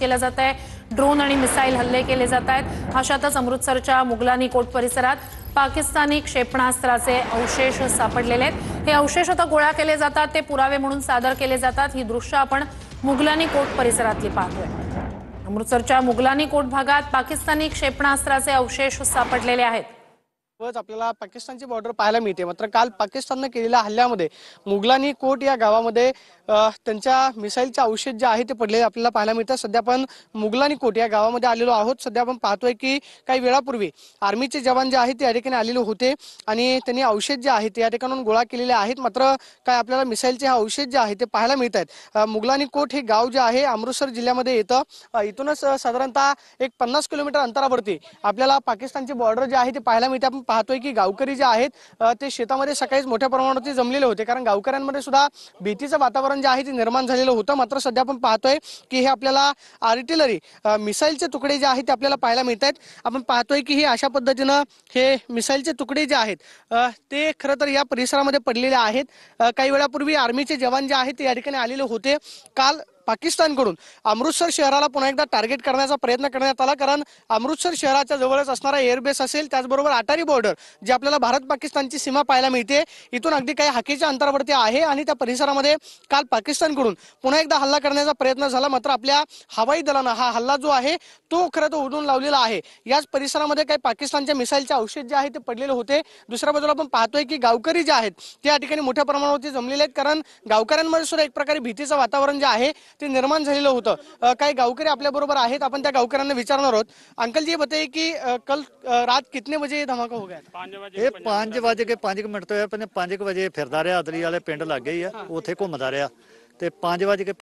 केलं जात आहे। ड्रोन आणि मिसाईल हल्ले केले जात आहेत। अशातच अमृतसरच्या मुगलानी कोट परिसरात पाकिस्तानी क्षेपणास्त्राचे अवशेष सापडलेले आहेत। हे अवशेष आता गोळा केले जातात, ते पुरावे म्हणून सादर केले जातात। ही दृश्य आपण मुगलानी कोट परिसरातली पाहतोय। अमृतसरच्या मुगलानी कोट भागात पाकिस्तानी क्षेपणास्त्राचे अवशेष सापडलेले आहेत। आपल्याला पाकिस्तानची बॉर्डर पाहायला मिळते। मात्र काल पाकिस्तानने केलेल्या हल्ल्यामध्ये मुगलानी कोट या गावामध्ये त्यांच्या मिसाईलचे अवशेष जे आहे ते पडलेले आपल्याला पाहायला मिळतात। सध्या आपण मुगलानी कोट या गावामध्ये आलेलो आहोत। सध्या आपण पाहतोय की काही वेळापूर्वी आर्मीचे जवान जे आहेत ते या ठिकाणी आलेले होते आणि त्यांनी अवशेष जे आहेत ते या ठिकाणून गोळा केलेले आहेत। मात्र काय आपल्याला मिसाईलचे हा अवशेष जे आहे ते पाहायला मिळत आहेत। मुगलानी कोट हे गाव जे आहे अमृतसर जिल्ह्यामध्ये येतं। इथूनच साधारणतः एक 50 किलोमीटर अंतरावरती आपल्याला पाकिस्तानची बॉर्डर जे आहे ते पाहायला मिळते। आपण पाहतोय की गावकरी जे आहेत ते शेतामध्ये सकाळीच मोठ्या प्रमाणावरती जमलेले होते, कारण गावकऱ्यांमध्ये सुद्धा भीतीचं वातावरण जे आहे ते निर्माण झालेलं होतं। मात्र सध्या आपण पाहतोय की हे आपल्याला आर्टिलरी मिसाईलचे तुकडे जे आहेत ते आपल्याला पाहायला मिळत आहेत। आपण पाहतोय की हे अशा पद्धतीनं हे मिसाईलचे तुकडे जे आहेत ते खरं तर या परिसरामध्ये पडलेले आहेत। काही वेळापूर्वी आर्मीचे जवान जे आहेत ते या ठिकाणी आलेले होते। काल पाकिस्तानकडून अमृतसर शहराला पुन्हा एकदा टार्गेट करण्याचा प्रयत्न करण्यात आला, कारण अमृतसर शहराच्या जवळच असणारा एअरबेस असेल, त्याचबरोबर अटारी बॉर्डर जी आपल्याला भारत पाकिस्तानची सीमा पाहायला मिळते इथून अगदी काही हाकेच्या अंतरावरती आहे आणि त्या परिसरामध्ये काल पाकिस्तानकडून पुन्हा एकदा हल्ला करण्याचा प्रयत्न झाला। मात्र आपल्या हवाई दलानं हा हल्ला जो आहे तो खरं तर उडवून लावलेला आहे। याच परिसरामध्ये काही पाकिस्तानच्या मिसाईलचे अवशेष जे आहेत ते पडलेले होते। दुसऱ्या बाजूला आपण पाहतोय की गावकरी जे आहेत ते या ठिकाणी मोठ्या प्रमाणावरती जमलेले आहेत, कारण गावकऱ्यांमध्ये सुद्धा एक प्रकारे भीतीचं वातावरण जे आहे ते निर्माण झालेलं होतं। काही गावकरी आपल्या बरोबर आहेत, आपण त्या गावकऱ्यांना विचारणार आहोत। अंकल जी बताइए कि कल रात कितने बजे ये धमाका हो गया? ਇਹ 5:05 ਤੋਂ 5 ਵਜੇ ਫਿਰਦਾ ਰਿਹਾ। ਅਦਲੀ ਵਾਲੇ ਪਿੰਡ ਲੱਗ ਗਈ ਆ, ਉੱਥੇ ਘੁੰਮਦਾ ਰਿਹਾ ਤੇ 5:05